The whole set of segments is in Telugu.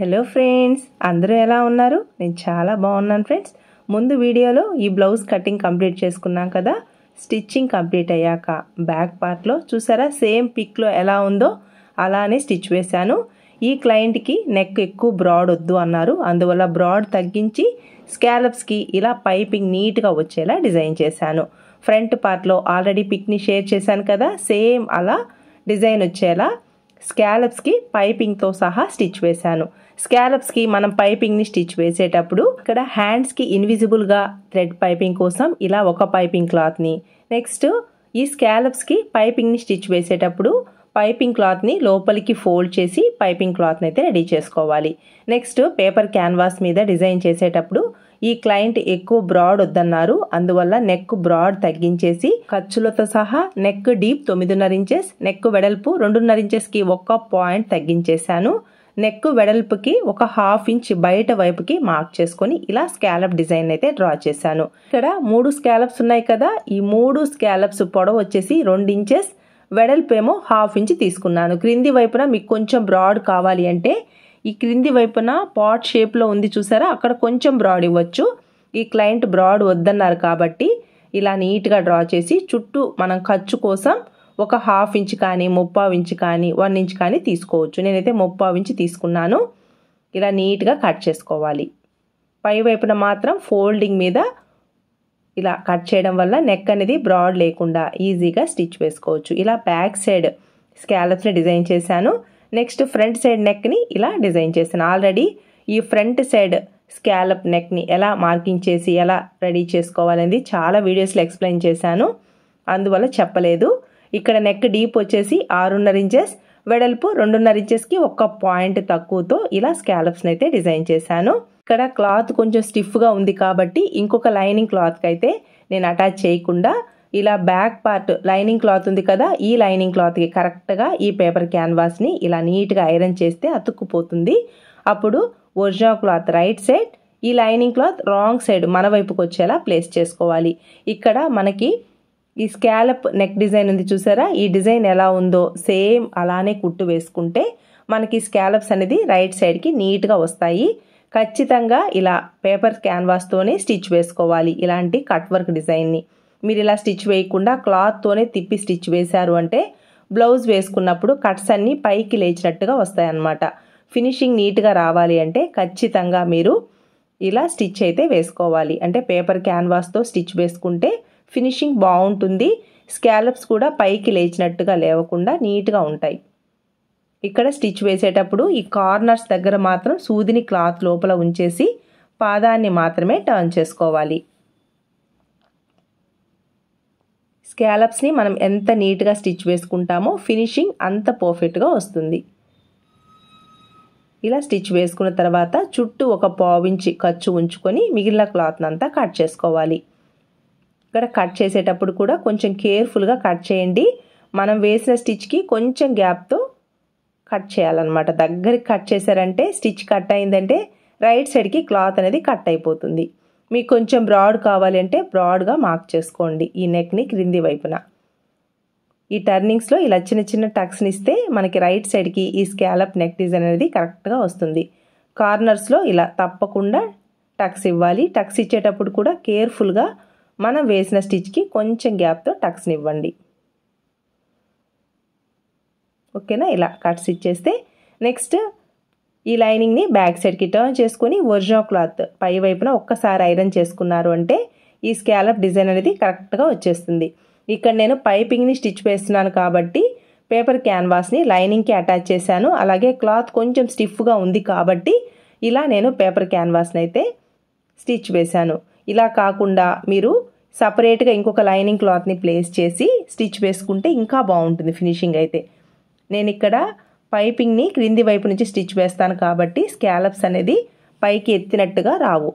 హలో ఫ్రెండ్స్, అందరూ ఎలా ఉన్నారు? నేను చాలా బాగున్నాను ఫ్రెండ్స్. ముందు వీడియోలో ఈ బ్లౌజ్ కటింగ్ కంప్లీట్ చేసుకున్నాం కదా. స్టిచ్చింగ్ కంప్లీట్ అయ్యాక బ్యాక్ పార్ట్లో చూసారా, సేమ్ పిక్లో ఎలా ఉందో అలానే స్టిచ్ వేశాను. ఈ క్లయింట్కి నెక్ ఎక్కువ బ్రాడ్ వద్దు అన్నారు, అందువల్ల బ్రాడ్ తగ్గించి స్కాలప్స్కి ఇలా పైపింగ్ నీట్గా వచ్చేలా డిజైన్ చేశాను. ఫ్రంట్ పార్ట్లో ఆల్రెడీ పిక్ని షేర్ చేశాను కదా, సేమ్ అలా డిజైన్ వచ్చేలా స్కాలప్స్కి పైపింగ్తో సహా స్టిచ్ వేశాను. స్కాలప్స్కి మనం పైపింగ్ని స్టిచ్ వేసేటప్పుడు ఇక్కడ హ్యాండ్స్కి ఇన్విజిబుల్గా థ్రెడ్ పైపింగ్ కోసం ఇలా ఒక పైపింగ్ క్లాత్ని, నెక్స్ట్ ఈ స్కాలప్స్కి పైపింగ్ని స్టిచ్ వేసేటప్పుడు పైపింగ్ క్లాత్ని లోపలికి ఫోల్డ్ చేసి పైపింగ్ క్లాత్ని అయితే రెడీ చేసుకోవాలి. నెక్స్ట్ పేపర్ క్యాన్వాస్ మీద డిజైన్ చేసేటప్పుడు ఈ క్లయింట్ ఎక్కువ బ్రాడ్ వద్దన్నారు, అందువల్ల నెక్ బ్రాడ్ తగ్గించేసి ఖర్చులతో సహా నెక్ డీప్ 9.5 ఇంచెస్, నెక్ వెడల్పు 2.5 ఇంచెస్కి 1 పాయింట్ తగ్గించేశాను. నెక్ వెడల్పుకి 1/2 ఇంచ్ బయట వైపుకి మార్క్ చేసుకొని ఇలా స్కాలప్ డిజైన్ అయితే డ్రా చేశాను. ఇక్కడ 3 స్కాలప్స్ ఉన్నాయి కదా, ఈ 3 స్కాలప్స్ పొడవు వచ్చేసి 2 ఇంచెస్, వెడల్పు ఏమో 1/2 ఇంచ్ తీసుకున్నాను. క్రింది వైపున మీకు కొంచెం బ్రాడ్ కావాలి అంటే ఈ క్రింది వైపున పాట్ షేప్లో ఉంది చూసారా, అక్కడ కొంచెం బ్రాడ్ ఇవ్వచ్చు. ఈ క్లయింట్ బ్రాడ్ వద్దన్నారు కాబట్టి ఇలా నీట్గా డ్రా చేసి చుట్టూ మనం ఖర్చు కోసం 1/2 ఇంచ్ కానీ 3/4 ఇంచ్ కానీ 1 ఇంచ్ కానీ తీసుకోవచ్చు. నేనైతే 3/4 ఇంచ్ తీసుకున్నాను. ఇలా నీట్గా కట్ చేసుకోవాలి. పై వైపున మాత్రం ఫోల్డింగ్ మీద ఇలా కట్ చేయడం వల్ల నెక్ అనేది బ్రాడ్ లేకుండా ఈజీగా స్టిచ్ వేసుకోవచ్చు. ఇలా బ్యాక్ సైడ్ స్కాలప్స్ని డిజైన్ చేశాను. నెక్స్ట్ ఫ్రంట్ సైడ్ నెక్ని ఇలా డిజైన్ చేశాను. ఆల్రెడీ ఈ ఫ్రంట్ సైడ్ స్కాలప్ నెక్ని ఎలా మార్కింగ్ చేసి ఎలా రెడీ చేసుకోవాలనేది చాలా వీడియోస్లో ఎక్స్ప్లెయిన్ చేశాను, అందువల్ల చెప్పలేదు. ఇక్కడ నెక్ డీప్ వచ్చేసి 6.5 ఇంచెస్, వెడల్పు 2.5 ఇంచెస్కి 1 పాయింట్ తక్కువతో ఇలా స్కాలప్స్ని అయితే డిజైన్ చేశాను. ఇక్కడ క్లాత్ కొంచెం స్టిఫ్గా ఉంది కాబట్టి ఇంకొక లైనింగ్ క్లాత్కి అయితే నేను అటాచ్ చేయకుండా ఇలా బ్యాక్ పార్ట్ లైనింగ్ క్లాత్ ఉంది కదా, ఈ లైనింగ్ క్లాత్కి కరెక్ట్గా ఈ పేపర్ క్యాన్వాస్ని ఇలా నీట్గా ఐరన్ చేస్తే అతుక్కుపోతుంది. అప్పుడు ఒరిజినల్ క్లాత్ రైట్ సైడ్, ఈ లైనింగ్ క్లాత్ రాంగ్ సైడ్ మన వైపుకి వచ్చేలా ప్లేస్ చేసుకోవాలి. ఇక్కడ మనకి ఈ స్కాలప్ నెక్ డిజైన్ ఉంది చూసారా, ఈ డిజైన్ ఎలా ఉందో సేమ్ అలానే కుట్టు వేసుకుంటే మనకి స్కాలప్స్ అనేది రైట్ సైడ్కి నీట్గా వస్తాయి. ఖచ్చితంగా ఇలా పేపర్ క్యాన్వాస్తోనే స్టిచ్ వేసుకోవాలి. ఇలాంటి కట్ వర్క్ డిజైన్ని మీరు ఇలా స్టిచ్ వేయకుండా క్లాత్తోనే తిప్పి స్టిచ్ వేశారు అంటే బ్లౌజ్ వేసుకున్నప్పుడు కట్స్ అన్నీ పైకి లేచినట్టుగా వస్తాయన్నమాట. ఫినిషింగ్ నీట్గా రావాలి అంటే ఖచ్చితంగా మీరు ఇలా స్టిచ్ అయితే వేసుకోవాలి. అంటే పేపర్ క్యాన్వాస్తో స్టిచ్ వేసుకుంటే ఫినిషింగ్ బాగుంటుంది. స్కాలప్స్ కూడా పైకి లేచినట్టుగా లేవకుండా నీట్గా ఉంటాయి. ఇక్కడ స్టిచ్ వేసేటప్పుడు ఈ కార్నర్స్ దగ్గర మాత్రం సూదిని క్లాత్ లోపల ఉంచేసి పాదాన్ని మాత్రమే టర్న్ చేసుకోవాలి. స్కాలప్స్ని మనం ఎంత నీట్గా స్టిచ్ వేసుకుంటామో ఫినిషింగ్ అంత పర్ఫెక్ట్గా వస్తుంది. ఇలా స్టిచ్ వేసుకున్న తర్వాత చుట్టూ 1/4 ఇంచ్ ఖర్చు ఉంచుకొని మిగిలిన క్లాత్ని అంతా కట్ చేసుకోవాలి. ఇక్కడ కట్ చేసేటప్పుడు కూడా కొంచెం కేర్ఫుల్గా కట్ చేయండి. మనం వేసిన స్టిచ్కి కొంచెం గ్యాప్తో కట్ చేయాలన్నమాట. దగ్గరికి కట్ చేశారంటే స్టిచ్ కట్ అయిందంటే రైట్ సైడ్కి క్లాత్ అనేది కట్ అయిపోతుంది. మీకు కొంచెం బ్రాడ్ కావాలి అంటే బ్రాడ్గా మార్క్ చేసుకోండి ఈ నెక్ని క్రింది వైపున. ఈ టర్నింగ్స్లో ఇలా చిన్న చిన్న టక్స్ని ఇస్తే మనకి రైట్ సైడ్కి ఈ స్కాలప్ నెక్ డిజైన్ అనేది కరెక్ట్గా వస్తుంది. కార్నర్స్లో ఇలా తప్పకుండా టక్స్ ఇవ్వాలి. టక్స్ ఇచ్చేటప్పుడు కూడా కేర్ఫుల్గా మనం వేసిన స్టిచ్కి కొంచెం గ్యాప్తో టక్స్ని ఇవ్వండి. ఓకేనా, ఇలా కట్స్ ఇచ్చేస్తే నెక్స్ట్ ఈ లైనింగ్ని బ్యాక్ సైడ్కి టర్న్ చేసుకొని ఒరిజినల్ క్లాత్ పై వైపున ఒక్కసారి ఐరన్ చేసుకున్నారు అంటే ఈ స్కాలప్ డిజైన్ అనేది కరెక్ట్గా వచ్చేస్తుంది. ఇక్కడ నేను పైపింగ్ని స్టిచ్ వేస్తున్నాను కాబట్టి పేపర్ క్యాన్వాస్ని లైనింగ్కి అటాచ్ చేశాను. అలాగే క్లాత్ కొంచెం స్టిఫ్గా ఉంది కాబట్టి ఇలా నేను పేపర్ క్యాన్వాస్ని అయితే స్టిచ్ వేశాను. ఇలా కాకుండా మీరు సపరేట్గా ఇంకొక లైనింగ్ క్లాత్ని ప్లేస్ చేసి స్టిచ్ వేసుకుంటే ఇంకా బాగుంటుంది ఫినిషింగ్ అయితే. నేను ఇక్కడ పైపింగ్ని క్రింది వైపు నుంచి స్టిచ్ వేస్తాను కాబట్టి స్కాలప్స్ అనేది పైకి ఎత్తినట్టుగా రావు.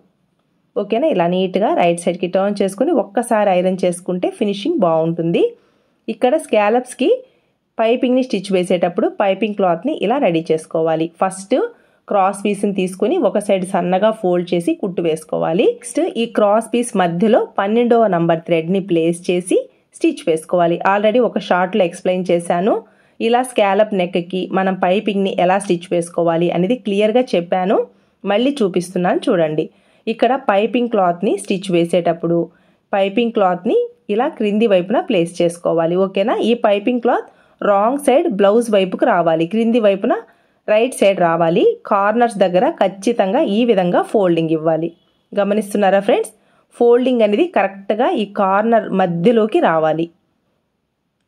ఓకేనా, ఇలా నీట్గా రైట్ సైడ్కి టర్న్ చేసుకుని ఒక్కసారి ఐరన్ చేసుకుంటే ఫినిషింగ్ బాగుంటుంది. ఇక్కడ స్కాలప్స్కి పైపింగ్ని స్టిచ్ వేసేటప్పుడు పైపింగ్ క్లాత్ని ఇలా రెడీ చేసుకోవాలి. ఫస్ట్ క్రాస్ పీస్ని తీసుకుని ఒక సైడ్ సన్నగా ఫోల్డ్ చేసి కుట్టు వేసుకోవాలి. నెక్స్ట్ ఈ క్రాస్ పీస్ మధ్యలో 12వ నంబర్ థ్రెడ్ని ప్లేస్ చేసి స్టిచ్ వేసుకోవాలి. ఆల్రెడీ ఒక షార్ట్లో ఎక్స్ప్లెయిన్ చేశాను. ఇలా స్కాలప్ నెక్కి మనం పైపింగ్ని ఎలా స్టిచ్ వేసుకోవాలి అనేది క్లియర్గా చెప్పాను. మళ్ళీ చూపిస్తున్నాను చూడండి. ఇక్కడ పైపింగ్ క్లాత్ని స్టిచ్ వేసేటప్పుడు పైపింగ్ క్లాత్ని ఇలా క్రింది వైపున ప్లేస్ చేసుకోవాలి. ఓకేనా? ఈ piping cloth wrong side blouse వైపుకు రావాలి, క్రింది వైపున రైట్ సైడ్ రావాలి. కార్నర్స్ దగ్గర ఖచ్చితంగా ఈ విధంగా ఫోల్డింగ్ ఇవ్వాలి. గమనిస్తున్నారా ఫ్రెండ్స్? ఫోల్డింగ్ అనేది కరెక్ట్గా ఈ కార్నర్ మధ్యలోకి రావాలి.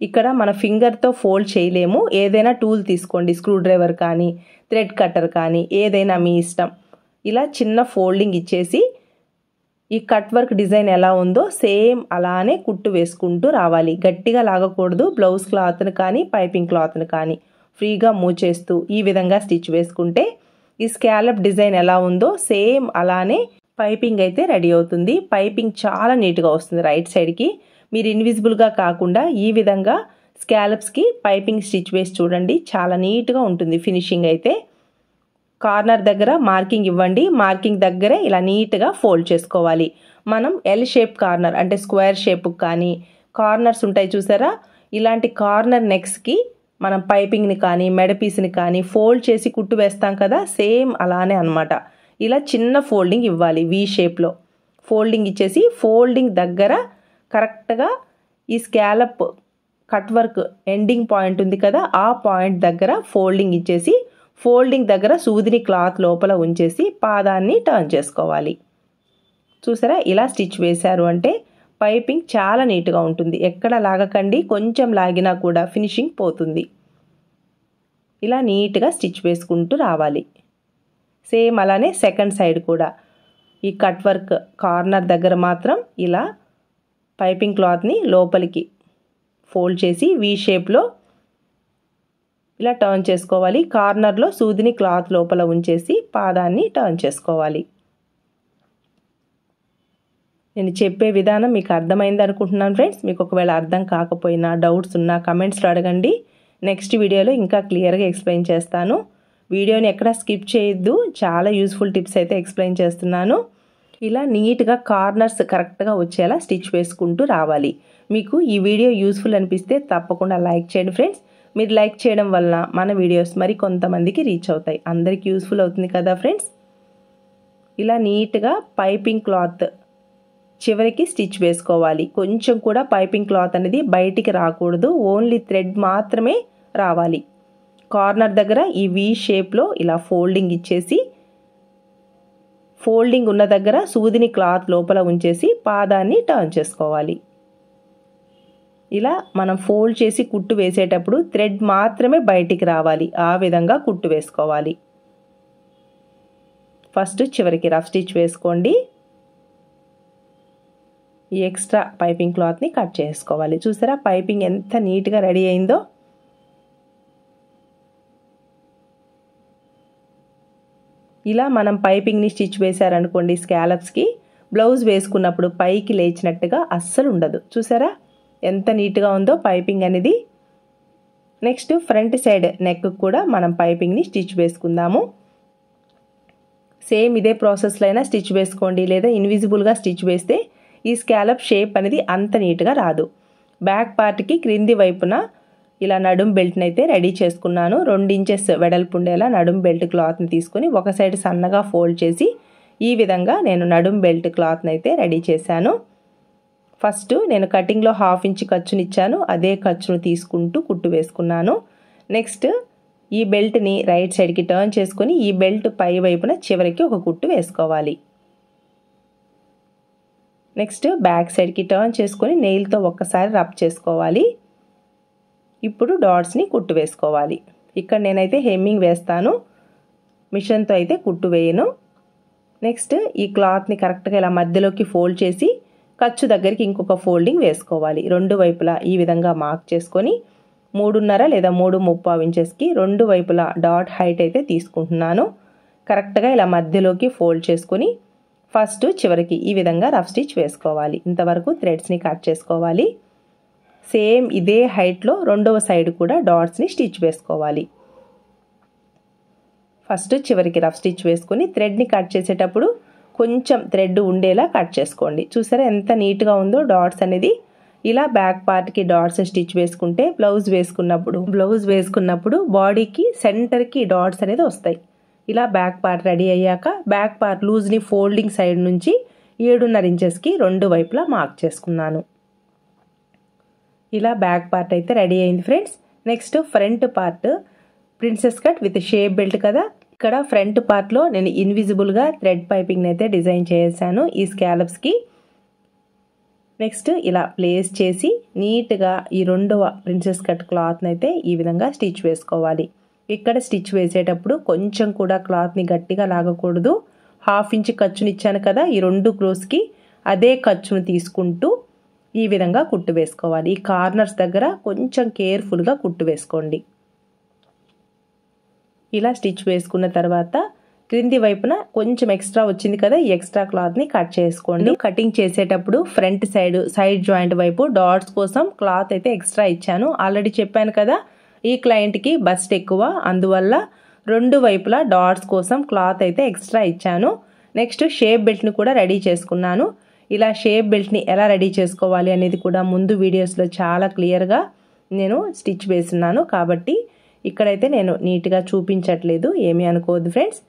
ఇక్కడ మన ఫింగర్తో ఫోల్డ్ చేయలేము. ఏదైనా టూల్ తీసుకోండి, స్క్రూ డ్రైవర్ కానీ థ్రెడ్ కట్టర్ కానీ ఏదైనా మీ ఇష్టం. ఇలా చిన్న ఫోల్డింగ్ ఇచ్చేసి ఈ కట్ వర్క్ డిజైన్ ఎలా ఉందో సేమ్ అలానే కుట్టు వేసుకుంటూ రావాలి. గట్టిగా లాగకూడదు. బ్లౌజ్ క్లాత్ని కానీ పైపింగ్ క్లాత్ని కానీ ఫ్రీగా మూవ్ చేస్తూ ఈ విధంగా స్టిచ్ వేసుకుంటే ఈ స్కాలప్ డిజైన్ ఎలా ఉందో సేమ్ అలానే పైపింగ్ అయితే రెడీ అవుతుంది. పైపింగ్ చాలా నీట్గా వస్తుంది రైట్ సైడ్కి. మీరు ఇన్విజిబుల్గా కాకుండా ఈ విధంగా స్కాలప్స్కి పైపింగ్ స్టిచ్ వేసి చూడండి, చాలా నీట్గా ఉంటుంది ఫినిషింగ్ అయితే. కార్నర్ దగ్గర మార్కింగ్ ఇవ్వండి. మార్కింగ్ దగ్గరే ఇలా నీట్గా ఫోల్డ్ చేసుకోవాలి. మనం ఎల్ షేప్ కార్నర్ అంటే స్క్వేర్ షేప్కి కానీ కార్నర్స్ ఉంటాయి చూసారా, ఇలాంటి కార్నర్ నెక్స్కి మనం పైపింగ్ని కానీ మెడపీస్ని కానీ ఫోల్డ్ చేసి కుట్టు వేస్తాం కదా, సేమ్ అలానే అనమాట. ఇలా చిన్న ఫోల్డింగ్ ఇవ్వాలి. వి షేప్లో ఫోల్డింగ్ ఇచ్చేసి ఫోల్డింగ్ దగ్గర కరెక్ట్గా ఈ scallop cut work ending point ఉంది కదా, ఆ పాయింట్ దగ్గర ఫోల్డింగ్ ఇచ్చేసి ఫోల్డింగ్ దగ్గర సూదిని క్లాత్ లోపల ఉంచేసి పాదాన్ని టర్న్ చేసుకోవాలి. చూసారా? ఇలా స్టిచ్ వేశారు అంటే పైపింగ్ చాలా నీట్గా ఉంటుంది. ఎక్కడ లాగకండి, కొంచెం లాగినా కూడా ఫినిషింగ్ పోతుంది. ఇలా నీట్గా స్టిచ్ వేసుకుంటూ రావాలి. సేమ్ అలానే సెకండ్ సైడ్ కూడా ఈ కట్ వర్క్ కార్నర్ దగ్గర మాత్రం ఇలా పైపింగ్ క్లాత్ని లోపలికి ఫోల్డ్ చేసి వి షేప్లో ఇలా టర్న్ చేసుకోవాలి. కార్నర్లో సూదిని క్లాత్ లోపల ఉంచేసి పాదాన్ని టర్న్ చేసుకోవాలి. నేను చెప్పే విధానం మీకు అర్థమైంది అనుకుంటున్నాను ఫ్రెండ్స్. మీకు ఒకవేళ అర్థం కాకపోయినా డౌట్స్ ఉన్నా కమెంట్స్లో అడగండి. నెక్స్ట్ వీడియోలో ఇంకా క్లియర్గా ఎక్స్ప్లెయిన్ చేస్తాను. వీడియోని ఎక్కడ స్కిప్ చేయొద్దు, చాలా యూస్ఫుల్ టిప్స్ అయితే ఎక్స్ప్లెయిన్ చేస్తున్నాను. ఇలా నీట్గా కార్నర్స్ కరెక్ట్గా వచ్చేలా స్టిచ్ వేసుకుంటూ రావాలి. మీకు ఈ వీడియో యూస్ఫుల్ అనిపిస్తే తప్పకుండా లైక్ చేయండి ఫ్రెండ్స్. మీరు లైక్ చేయడం వలన మన వీడియోస్ మరి కొంతమందికి రీచ్ అవుతాయి, అందరికీ యూస్ఫుల్ అవుతుంది కదా ఫ్రెండ్స్. ఇలా నీట్గా పైపింగ్ క్లాత్ చివరికి స్టిచ్ వేసుకోవాలి. కొంచెం కూడా పైపింగ్ క్లాత్ అనేది బయటికి రాకూడదు, ఓన్లీ థ్రెడ్ మాత్రమే రావాలి. కార్నర్ దగ్గర ఈ వి షేప్లో ఇలా ఫోల్డింగ్ ఇచ్చేసి ఫోల్డింగ్ ఉన్న దగ్గర సూదిని క్లాత్ లోపల ఉంచేసి పాదాన్ని టర్న్ చేసుకోవాలి. ఇలా మనం ఫోల్డ్ చేసి కుట్టు వేసేటప్పుడు థ్రెడ్ మాత్రమే బయటికి రావాలి, ఆ విధంగా కుట్టు వేసుకోవాలి. ఫస్ట్ చివరికి రఫ్ స్టిచ్ వేసుకోండి. ఈ ఎక్స్ట్రా పైపింగ్ క్లాత్ని కట్ చేసుకోవాలి. చూసారా పైపింగ్ ఎంత నీట్గా రెడీ అయిందో. ఇలా మనం పైపింగ్ని స్టిచ్ వేశారనుకోండి స్కాలప్స్కి, బ్లౌజ్ వేసుకున్నప్పుడు పైకి లేచినట్టుగా అస్సలు ఉండదు. చూసారా ఎంత నీట్గా ఉందో పైపింగ్ అనేది. నెక్స్ట్ ఫ్రంట్ సైడ్ నెక్ కూడా మనం పైపింగ్ని స్టిచ్ వేసుకుందాము. సేమ్ ఇదే ప్రాసెస్లో అయినా స్టిచ్ వేసుకోండి, లేదా ఇన్విజిబుల్గా స్టిచ్ వేస్తే ఈ స్కాలప్ షేప్ అనేది అంత నీట్గా రాదు. బ్యాక్ పార్ట్కి క్రింది వైపున ఇలా నడుం బెల్ట్ని అయితే రెడీ చేసుకున్నాను. 2 ఇంచెస్ వెడల్పు ఉండేలా నడుం బెల్ట్ క్లాత్ని తీసుకొని ఒక సైడ్ సన్నగా ఫోల్డ్ చేసి ఈ విధంగా నేను నడుం బెల్ట్ క్లాత్ని అయితే రెడీ చేశాను. ఫస్ట్ నేను కటింగ్లో 1/2 ఇంచ్ ఖర్చుని ఇచ్చాను, అదే ఖర్చును తీసుకుంటూ కుట్టు వేసుకున్నాను. నెక్స్ట్ ఈ బెల్ట్ని రైట్ సైడ్కి టర్న్ చేసుకొని ఈ బెల్ట్ పై వైపున చివరికి ఒక కుట్టు వేసుకోవాలి. నెక్స్ట్ బ్యాక్ సైడ్కి టర్న్ చేసుకొని నెయిల్తో ఒక్కసారి రబ్ చేసుకోవాలి. ఇప్పుడు డాట్స్ని కుట్టు వేసుకోవాలి. ఇక్కడ నేనైతే హెమ్మింగ్ వేస్తాను, మిషన్తో అయితే కుట్టు వేయను. నెక్స్ట్ ఈ క్లాత్ని కరెక్ట్గా ఇలా మధ్యలోకి ఫోల్డ్ చేసి ఖర్చు దగ్గరికి ఇంకొక ఫోల్డింగ్ వేసుకోవాలి. 2 వైపులా ఈ విధంగా మార్క్ చేసుకొని 3.5 లేదా 3.35 ఇంచెస్కి 2 వైపులా డాట్ హైట్ అయితే తీసుకుంటున్నాను. కరెక్ట్గా ఇలా మధ్యలోకి ఫోల్డ్ చేసుకొని ఫస్ట్ చివరికి ఈ విధంగా రఫ్ స్టిచ్ వేసుకోవాలి. ఇంతవరకు థ్రెడ్స్ని కట్ చేసుకోవాలి. సేమ్ ఇదే హైట్లో రెండవ సైడ్ కూడా డాట్స్ని స్టిచ్ వేసుకోవాలి. ఫస్ట్ చివరికి రఫ్ స్టిచ్ వేసుకొని థ్రెడ్ని కట్ చేసేటప్పుడు కొంచెం థ్రెడ్ ఉండేలా కట్ చేసుకోండి. చూసారా ఎంత నీట్గా ఉందో డాట్స్ అనేది. ఇలా బ్యాక్ పార్ట్కి డాట్స్ స్టిచ్ వేసుకుంటే బ్లౌజ్ వేసుకున్నప్పుడు బాడీకి సెంటర్కి డాట్స్ అనేది వస్తాయి. ఇలా బ్యాక్ పార్ట్ రెడీ అయ్యాక బ్యాక్ పార్ట్ లూజ్ని ఫోల్డింగ్ సైడ్ నుంచి 7.5 ఇంచెస్కి 2 వైపులా మార్క్ చేసుకున్నాను. ఇలా బ్యాక్ పార్ట్ అయితే రెడీ అయింది friends. Next front part princess cut with shape belt కదా. ఇక్కడ ఫ్రంట్ పార్ట్లో నేను ఇన్విజిబుల్గా థ్రెడ్ పైపింగ్ అయితే డిజైన్ చేశాను ఈ స్కాలప్స్కి. నెక్స్ట్ ఇలా ప్లేస్ చేసి నీట్గా ఈ రెండవ ప్రిన్సెస్ కట్ క్లాత్ని అయితే ఈ విధంగా స్టిచ్ వేసుకోవాలి. ఇక్కడ స్టిచ్ వేసేటప్పుడు కొంచెం కూడా క్లాత్ని గట్టిగా లాగకూడదు. 1/2 ఇంచ్ ఖర్చుని ఇచ్చాను కదా ఈ 2 క్లోజ్కి, అదే ఖర్చును తీసుకుంటూ ఈ విధంగా కుట్టు వేసుకోవాలి. ఈ కార్నర్స్ దగ్గర కొంచెం కేర్ఫుల్గా కుట్టు వేసుకోండి. ఇలా స్టిచ్ వేసుకున్న తర్వాత క్రింది వైపున కొంచెం ఎక్స్ట్రా వచ్చింది కదా, ఈ ఎక్స్ట్రా క్లాత్ని కట్ చేసుకోండి. కటింగ్ చేసేటప్పుడు ఫ్రంట్ సైడ్ జాయింట్ వైపు డాట్స్ కోసం క్లాత్ అయితే ఎక్స్ట్రా ఇచ్చాను. ఆల్రెడీ చెప్పాను కదా ఈ క్లయింట్కి బస్ట్ ఎక్కువ, అందువల్ల 2 వైపులా డాట్స్ కోసం క్లాత్ అయితే ఎక్స్ట్రా ఇచ్చాను. నెక్స్ట్ షేప్ బెల్ట్ని కూడా రెడీ చేసుకున్నాను. ఇలా షేప్ బెల్ట్ని ఎలా రెడీ చేసుకోవాలి అనేది కూడా ముందు వీడియోస్లో చాలా క్లియర్గా నేను స్టిచ్ వేస్తున్నాను, కాబట్టి ఇక్కడైతే నేను నీట్గా చూపించట్లేదు, ఏమీ అనుకోవద్దు ఫ్రెండ్స్.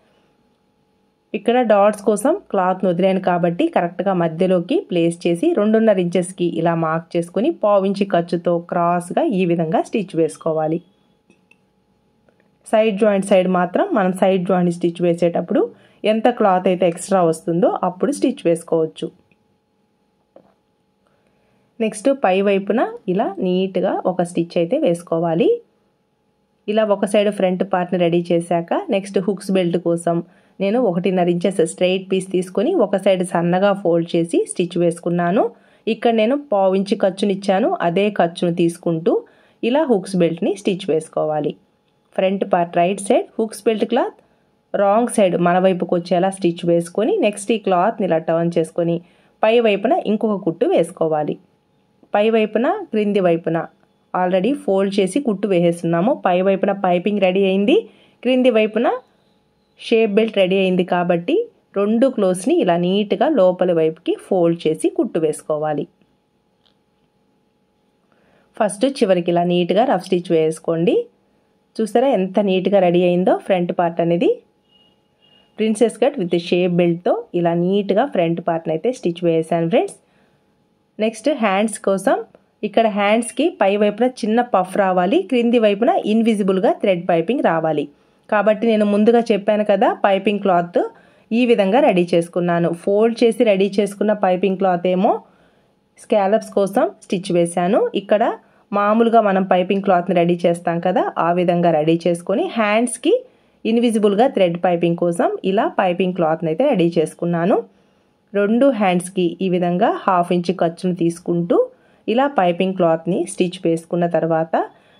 ఇక్కడ డాట్స్ కోసం క్లాత్ను వదిలాను కాబట్టి కరెక్ట్గా మధ్యలోకి ప్లేస్ చేసి 2.5 ఇంచెస్కి ఇలా మార్క్ చేసుకుని 1/4 ఇంచ్ ఖర్చుతో క్రాస్గా ఈ విధంగా స్టిచ్ వేసుకోవాలి. సైడ్ జాయింట్ సైడ్ మాత్రం మనం సైడ్ జాయింట్ స్టిచ్ వేసేటప్పుడు ఎంత క్లాత్ అయితే ఎక్స్ట్రా వస్తుందో అప్పుడు స్టిచ్ వేసుకోవచ్చు. నెక్స్ట్ పై వైపున ఇలా నీట్గా ఒక స్టిచ్ అయితే వేసుకోవాలి. ఇలా ఒక సైడ్ ఫ్రంట్ పార్ట్ని రెడీ చేశాక నెక్స్ట్ హుక్స్ బెల్ట్ కోసం నేను 1.5 ఇంచెస్ స్ట్రైట్ పీస్ తీసుకొని ఒక సైడ్ సన్నగా ఫోల్డ్ చేసి స్టిచ్ వేసుకున్నాను. ఇక్కడ నేను 1/4 ఇంచ్ ఖర్చుని ఇచ్చాను, అదే ఖర్చును తీసుకుంటూ ఇలా హుక్స్ బెల్ట్ని స్టిచ్ వేసుకోవాలి. Front part right side, hooks belt cloth wrong side మన వైపుకి వచ్చేలా స్టిచ్ వేసుకొని నెక్స్ట్ ఈ క్లాత్ని ఇలా టర్న్ చేసుకొని పై వైపున ఇంకొక కుట్టు వేసుకోవాలి. పై వైపున క్రింది వైపున ఆల్రెడీ ఫోల్డ్ చేసి కుట్టు వేసేస్తున్నాము. పై వైపున పైపింగ్ రెడీ అయింది, క్రింది వైపున షేప్ బెల్ట్ రెడీ అయింది కాబట్టి 2 క్లోజ్ని ఇలా నీట్గా లోపలి వైపుకి ఫోల్డ్ చేసి కుట్టు వేసుకోవాలి. ఫస్ట్ చివరికి ఇలా నీట్గా రఫ్ స్టిచ్ వేసుకోండి. చూసారా ఎంత నీట్గా రెడీ అయిందో ఫ్రంట్ పార్ట్ అనేది. ప్రిన్సెస్ కట్ విత్ షేప్ బెల్ట్తో ఇలా నీట్గా ఫ్రంట్ పార్ట్ని అయితే స్టిచ్ వేసాను ఫ్రెండ్స్. నెక్స్ట్ హ్యాండ్స్ కోసం ఇక్కడ హ్యాండ్స్కి పై వైపున చిన్న పఫ్ రావాలి, క్రింది వైపున ఇన్విజిబుల్గా థ్రెడ్ పైపింగ్ రావాలి. కాబట్టి నేను ముందుగా చెప్పాను కదా పైపింగ్ క్లాత్ ఈ విధంగా రెడీ చేసుకున్నాను. ఫోల్డ్ చేసి రెడీ చేసుకున్న పైపింగ్ క్లాత్ ఏమో స్కాలప్స్ కోసం స్టిచ్ వేశాను. ఇక్కడ మామూలుగా మనం పైపింగ్ క్లాత్ని రెడీ చేస్తాం కదా ఆ విధంగా రెడీ చేసుకొని హ్యాండ్స్కి ఇన్విజిబుల్గా థ్రెడ్ పైపింగ్ కోసం ఇలా పైపింగ్ క్లాత్ని అయితే రెడీ చేసుకున్నాను. 2 హ్యాండ్స్కి ఈ విధంగా 1/2 ఇంచ్ ఖర్చును తీసుకుంటూ ఇలా పైపింగ్ క్లాత్ని స్టిచ్ వేసుకున్న తర్వాత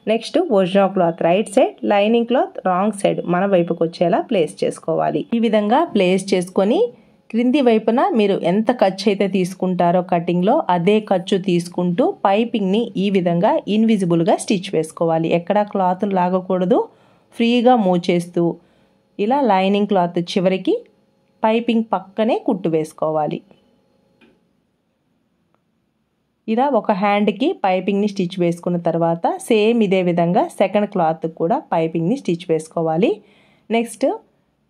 next original cloth right side, lining cloth wrong side మన వైపుకి వచ్చేలా ప్లేస్ చేసుకోవాలి. ఈ విధంగా ప్లేస్ చేసుకొని క్రింది వైపున మీరు ఎంత ఖర్చు అయితే తీసుకుంటారో కటింగ్లో అదే ఖర్చు తీసుకుంటూ పైపింగ్ని ఈ విధంగా ఇన్విజిబుల్గా స్టిచ్ వేసుకోవాలి. ఎక్కడా క్లాత్ లాగకూడదు, ఫ్రీగా మూవ్ చేస్తూ ఇలా లైనింగ్ క్లాత్ చివరికి పైపింగ్ పక్కనే కుట్టు వేసుకోవాలి. ఇలా ఒక హ్యాండ్కి పైపింగ్ని స్టిచ్ వేసుకున్న తర్వాత సేమ్ ఇదే విధంగా సెకండ్ క్లాత్ కూడా పైపింగ్ని స్టిచ్ వేసుకోవాలి. నెక్స్ట్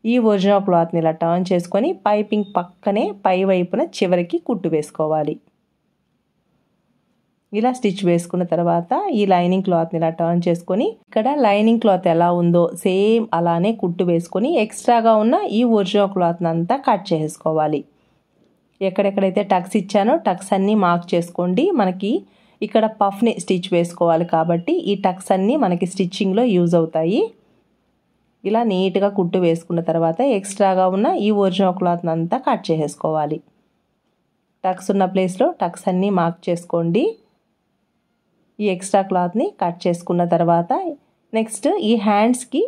ఈ ఒరిజినల్ క్లాత్ని ఇలా టర్న్ చేసుకొని పైపింగ్ పక్కనే పై వైపున చివరికి కుట్టు వేసుకోవాలి. ఇలా స్టిచ్ వేసుకున్న తర్వాత ఈ లైనింగ్ క్లాత్ని ఇలా టర్న్ చేసుకొని ఇక్కడ లైనింగ్ క్లాత్ ఎలా ఉందో సేమ్ అలానే కుట్టు వేసుకొని ఎక్స్ట్రాగా ఉన్న ఈ ఒరిజినల్ క్లాత్ని అంతా కట్ చేసుకోవాలి. ఎక్కడెక్కడైతే టక్స్ ఇచ్చానో టక్స్ అన్నీ మార్క్ చేసుకోండి. మనకి ఇక్కడ పఫ్ని స్టిచ్ వేసుకోవాలి కాబట్టి ఈ టక్స్ అన్నీ మనకి స్టిచ్చింగ్లో యూజ్ అవుతాయి. ఇలా నీట్గా కుట్టు వేసుకున్న తర్వాత ఎక్స్ట్రాగా ఉన్న ఈ ఒరిజినల్ క్లాత్ని అంతా కట్ చేసుకోవాలి. టక్స్ ఉన్న ప్లేస్లో టక్స్ అన్నీ మార్క్ చేసుకోండి. ఈ ఎక్స్ట్రా క్లాత్ని కట్ చేసుకున్న తర్వాత నెక్స్ట్ ఈ హ్యాండ్స్కి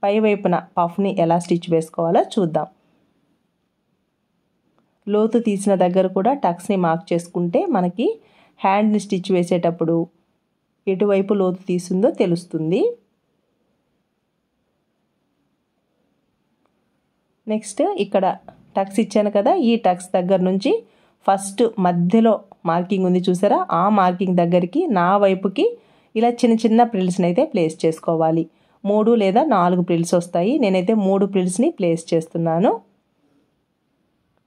పై వైపున పఫ్ని ఎలా స్టిచ్ వేసుకోవాలో చూద్దాం. లోతు తీసిన దగ్గర కూడా టక్స్ని మార్క్ చేసుకుంటే మనకి హ్యాండ్ని స్టిచ్ వేసేటప్పుడు ఎటువైపు లోతు తీసిందో తెలుస్తుంది. నెక్స్ట్ ఇక్కడ టక్స్ ఇచ్చాను కదా, ఈ టక్స్ దగ్గర నుంచి ఫస్ట్ మధ్యలో మార్కింగ్ ఉంది చూసారా, ఆ మార్కింగ్ దగ్గరికి నా వైపుకి ఇలా చిన్న చిన్న ప్రిల్స్ని అయితే ప్లేస్ చేసుకోవాలి. 3 లేదా 4 ప్రిల్స్ వస్తాయి. నేనైతే 3 ప్రిల్స్ని ప్లేస్ చేస్తున్నాను.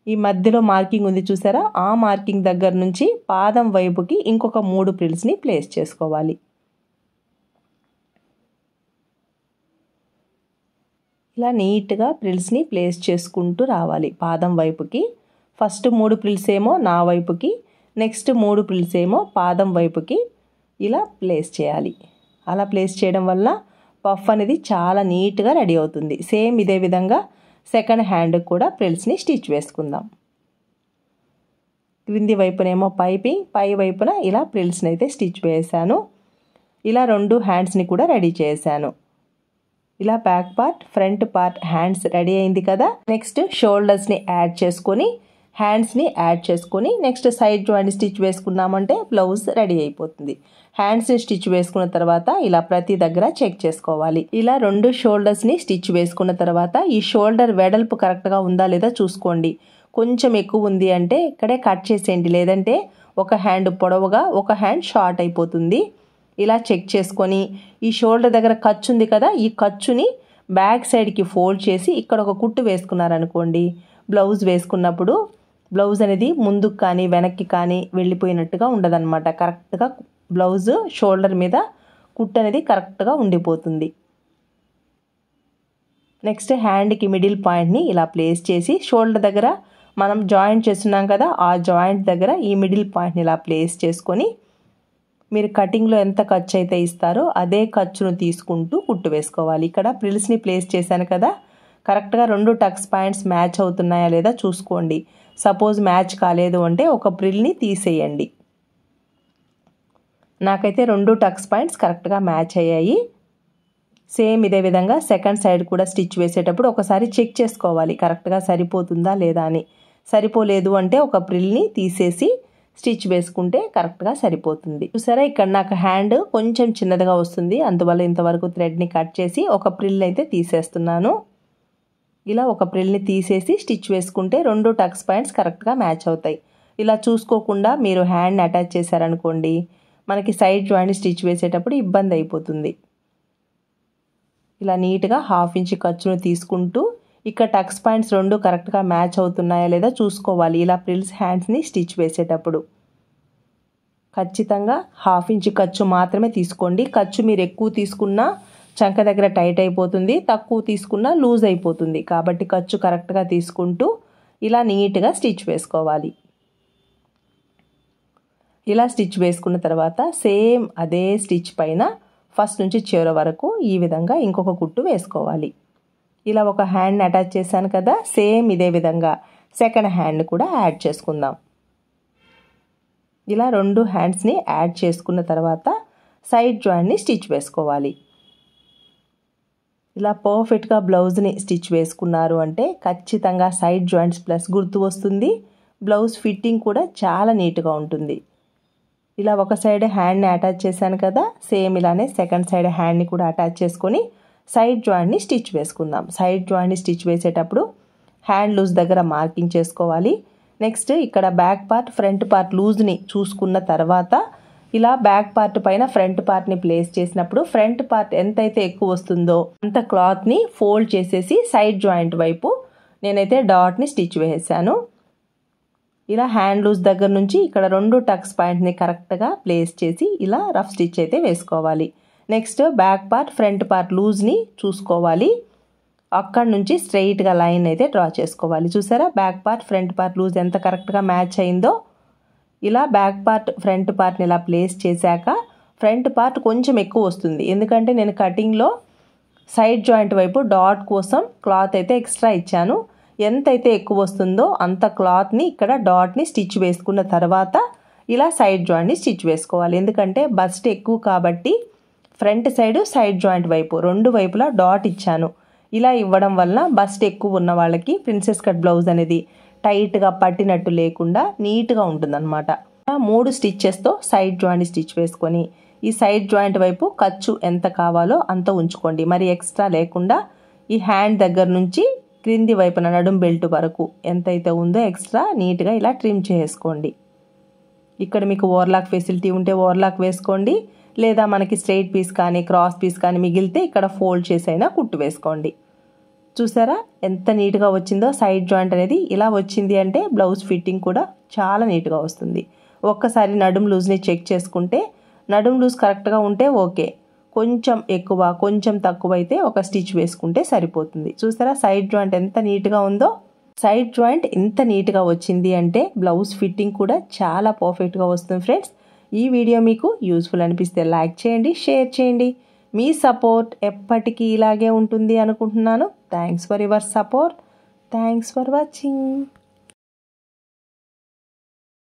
ఈ మధ్యలో మార్కింగ్ ఉంది చూసారా, ఆ మార్కింగ్ దగ్గర నుంచి పాదం వైపుకి ఇంకొక 3 ప్రిల్స్ని ప్లేస్ చేసుకోవాలి. ఇలా నీట్గా ప్రిల్స్ని ప్లేస్ చేసుకుంటూ రావాలి పాదం వైపుకి. ఫస్ట్ 3 ప్రిల్స్ ఏమో నా వైపుకి, నెక్స్ట్ 3 ప్రిల్స్ ఏమో పాదం వైపుకి ఇలా ప్లేస్ చేయాలి. అలా ప్లేస్ చేయడం వల్ల పఫ్ అనేది చాలా నీట్గా రెడీ అవుతుంది. సేమ్ ఇదే విధంగా సెకండ్ హ్యాండ్కి కూడా ప్రిల్స్ని స్టిచ్ వేసుకుందాం. క్రింది వైపునేమో పైపింగ్, పై వైపున ఇలా ప్రిల్స్ని అయితే స్టిచ్ వేసాను. ఇలా 2 హ్యాండ్స్ని కూడా రెడీ చేశాను. ఇలా back part, front part, hands ready అయింది కదా. నెక్స్ట్ షోల్డర్స్ని యాడ్ చేసుకొని, హ్యాండ్స్ని యాడ్ చేసుకొని నెక్స్ట్ సైడ్ జాయింట్ స్టిచ్ వేసుకున్నామంటే బ్లౌజ్ రెడీ అయిపోతుంది. హ్యాండ్స్ని స్టిచ్ వేసుకున్న తర్వాత ఇలా ప్రతి దగ్గర చెక్ చేసుకోవాలి. ఇలా 2 షోల్డర్స్ని స్టిచ్ వేసుకున్న తర్వాత ఈ షోల్డర్ వెడల్పు కరెక్ట్గా ఉందా లేదా చూసుకోండి. కొంచెం ఎక్కువ ఉంది అంటే ఇక్కడే కట్ చేసేయండి, లేదంటే ఒక హ్యాండ్ పొడవుగా ఒక హ్యాండ్ షార్ట్ అయిపోతుంది. ఇలా చెక్ చేసుకొని ఈ షోల్డర్ దగ్గర ఖర్చు ఉంది కదా, ఈ ఖర్చుని బ్యాక్ సైడ్కి ఫోల్డ్ చేసి ఇక్కడ ఒక కుట్టు వేసుకున్నారనుకోండి, బ్లౌజ్ వేసుకున్నప్పుడు బ్లౌజ్ అనేది ముందుకు కానీ వెనక్కి కానీ వెళ్ళిపోయినట్టుగా ఉండదన్నమాట. కరెక్ట్గా బ్లౌజ్ షోల్డర్ మీద కుట్టు అనేది కరెక్ట్గా ఉండిపోతుంది. నెక్స్ట్ హ్యాండ్కి మిడిల్ పాయింట్ని ఇలా ప్లేస్ చేసి షోల్డర్ దగ్గర మనం జాయింట్ చేస్తున్నాం కదా, ఆ జాయింట్ దగ్గర ఈ మిడిల్ పాయింట్ని ఇలా ప్లేస్ చేసుకొని మీరు కటింగ్లో ఎంత ఖర్చు అయితే ఇస్తారో అదే ఖర్చును తీసుకుంటూ కుట్టు వేసుకోవాలి. ఇక్కడ ప్రిల్స్ని ప్లేస్ చేశాను కదా, కరెక్ట్గా 2 టక్స్ పాయింట్స్ మ్యాచ్ అవుతున్నాయా లేదా చూసుకోండి. సపోజ్ మ్యాచ్ కాలేదు అంటే ఒక ప్రిల్ని తీసేయండి. నాకైతే 2 టక్స్ పాయింట్స్ కరెక్ట్గా మ్యాచ్ అయ్యాయి. సేమ్ ఇదే విధంగా సెకండ్ సైడ్ కూడా స్టిచ్ వేసేటప్పుడు ఒకసారి చెక్ చేసుకోవాలి కరెక్ట్గా సరిపోతుందా లేదా అని. సరిపోలేదు అంటే ఒక ప్రిల్ని తీసేసి స్టిచ్ వేసుకుంటే కరెక్ట్గా సరిపోతుంది. చూసారా, ఇక్కడ నాకు హ్యాండ్ కొంచెం చిన్నదిగా వస్తుంది, అందువల్ల ఇంతవరకు థ్రెడ్ని కట్ చేసి ఒక ప్రిల్ అయితే తీసేస్తున్నాను. ఇలా ఒక ప్రిల్ని తీసేసి స్టిచ్ వేసుకుంటే 2 టక్స్ పాయింట్స్ కరెక్ట్గా మ్యాచ్ అవుతాయి. ఇలా చూసుకోకుండా మీరు హ్యాండ్ని అటాచ్ చేశారనుకోండి, మనకి సైడ్ జాయింట్ స్టిచ్ వేసేటప్పుడు ఇబ్బంది అయిపోతుంది. ఇలా నీట్గా 1/2 ఇంచ్ ఖర్చును తీసుకుంటూ ఇక్కడ టక్స్ పాయింట్స్ 2 కరెక్ట్గా మ్యాచ్ అవుతున్నాయా లేదా చూసుకోవాలి. ఇలా ప్రిల్స్ హ్యాండ్స్ని స్టిచ్ వేసేటప్పుడు ఖచ్చితంగా 1/2 ఇంచ్ ఖర్చు మాత్రమే తీసుకోండి. ఖర్చు మీరు ఎక్కువ తీసుకున్నా చంక దగ్గర టైట్ అయిపోతుంది, తక్కువ తీసుకున్నా లూజ్ అయిపోతుంది. కాబట్టి ఖర్చు కరెక్ట్గా తీసుకుంటూ ఇలా నీట్గా స్టిచ్ వేసుకోవాలి. ఇలా స్టిచ్ వేసుకున్న తర్వాత సేమ్ అదే స్టిచ్ పైన ఫస్ట్ నుంచి చివరి వరకు ఈ విధంగా ఇంకొక కుట్టు వేసుకోవాలి. ఇలా ఒక హ్యాండ్ని అటాచ్ చేశాను కదా, సేమ్ ఇదే విధంగా సెకండ్ హ్యాండ్ని కూడా యాడ్ చేసుకుందాం. ఇలా 2 హ్యాండ్స్ని యాడ్ చేసుకున్న తర్వాత సైడ్ జాయింట్ని స్టిచ్ వేసుకోవాలి. ఇలా పర్ఫెక్ట్గా బ్లౌజ్ని స్టిచ్ వేసుకున్నారు అంటే ఖచ్చితంగా సైడ్ జాయింట్స్ ప్లస్ గుర్తు వస్తుంది. బ్లౌజ్ ఫిట్టింగ్ కూడా చాలా నీట్గా ఉంటుంది. ఇలా ఒక సైడ్ హ్యాండ్ని అటాచ్ చేశాను కదా, సేమ్ ఇలానే సెకండ్ సైడ్ హ్యాండ్ని కూడా అటాచ్ చేసుకొని సైడ్ జాయింట్ని స్టిచ్ వేసుకుందాం. సైడ్ జాయింట్ని స్టిచ్ వేసేటప్పుడు హ్యాండ్ లూజ్ దగ్గర మార్కింగ్ చేసుకోవాలి. నెక్స్ట్ ఇక్కడ బ్యాక్ పార్ట్, ఫ్రంట్ పార్ట్ లూజ్ని చూసుకున్న తర్వాత ఇలా బ్యాక్ పార్ట్ పైన ఫ్రంట్ పార్ట్ని ప్లేస్ చేసినప్పుడు ఫ్రంట్ పార్ట్ ఎంతైతే ఎక్కువ వస్తుందో అంత క్లాత్ని ఫోల్డ్ చేసేసి సైడ్ జాయింట్ వైపు నేనైతే డాట్ని స్టిచ్ వేసాను. ఇలా హ్యాండ్ లూజ్ దగ్గర నుంచి ఇక్కడ 2 టక్స్ పాయింట్ని కరెక్ట్గా ప్లేస్ చేసి ఇలా రఫ్ స్టిచ్ అయితే వేసుకోవాలి. Next back part, front part లూజ్ని చూసుకోవాలి. అక్కడ నుంచి స్ట్రైట్గా లైన్ అయితే డ్రా చేసుకోవాలి. చూసారా, back part, front part loose ఎంత కరెక్ట్గా మ్యాచ్ అయిందో. ఇలా బ్యాక్ పార్ట్, ఫ్రంట్ పార్ట్ని ఇలా ప్లేస్ చేశాక ఫ్రంట్ పార్ట్ కొంచెం ఎక్కువ వస్తుంది, ఎందుకంటే నేను కటింగ్లో సైడ్ జాయింట్ వైపు డాట్ కోసం క్లాత్ అయితే ఎక్స్ట్రా ఇచ్చాను. ఎంతైతే ఎక్కువ వస్తుందో అంత క్లాత్ని ఇక్కడ డాట్ని స్టిచ్ వేసుకున్న తర్వాత ఇలా సైడ్ జాయింట్ని స్టిచ్ వేసుకోవాలి. ఎందుకంటే బస్ట్ ఎక్కువ కాబట్టి ఫ్రంట్ సైడ్, సైడ్ జాయింట్ వైపు 2 వైపులా డాట్ ఇచ్చాను. ఇలా ఇవ్వడం వల్ల బస్ట్ ఎక్కువ ఉన్న వాళ్ళకి ప్రిన్సెస్ కట్ బ్లౌజ్ అనేది టైట్గా పట్టినట్టు లేకుండా నీట్గా ఉంటుందన్నమాట. 3 స్టిచ్చెస్తో సైడ్ జాయింట్ స్టిచ్ వేసుకొని ఈ సైడ్ జాయింట్ వైపు ఖర్చు ఎంత కావాలో అంత ఉంచుకోండి. మరి ఎక్స్ట్రా లేకుండా ఈ హ్యాండ్ దగ్గర నుంచి క్రింది వైపున నడుం బెల్ట్ వరకు ఎంతైతే ఉందో ఎక్స్ట్రా నీట్గా ఇలా ట్రిమ్ చేసుకోండి. ఇక్కడ మీకు ఓవర్లాక్ ఫెసిలిటీ ఉంటే ఓవర్లాక్ వేసుకోండి, లేదా మనకి స్ట్రైట్ పీస్ కానీ క్రాస్ పీస్ కానీ మిగిలితే ఇక్కడ ఫోల్డ్ చేసైనా కుట్టు వేసుకోండి. చూసారా ఎంత నీట్గా వచ్చిందో. సైడ్ జాయింట్ అనేది ఇలా వచ్చింది అంటే బ్లౌజ్ ఫిట్టింగ్ కూడా చాలా నీట్గా వస్తుంది. ఒక్కసారి నడుం లూజ్ని చెక్ చేసుకుంటే నడుం లూజ్ కరెక్ట్గా ఉంటే ఓకే, కొంచెం ఎక్కువ కొంచెం తక్కువ అయితే ఒక స్టిచ్ వేసుకుంటే సరిపోతుంది. చూసారా సైడ్ జాయింట్ ఎంత నీట్గా ఉందో. సైడ్ జాయింట్ ఎంత నీట్గా వచ్చింది అంటే బ్లౌజ్ ఫిట్టింగ్ కూడా చాలా పర్ఫెక్ట్గా వస్తుంది ఫ్రెండ్స్. ఈ వీడియో మీకు యూస్ఫుల్ అనిపిస్తే లైక్ చేయండి, షేర్ చేయండి. మీ సపోర్ట్ ఎప్పటికీ ఇలాగే ఉంటుంది అనుకుంటున్నాను. Thanks for your support. Thanks for watching.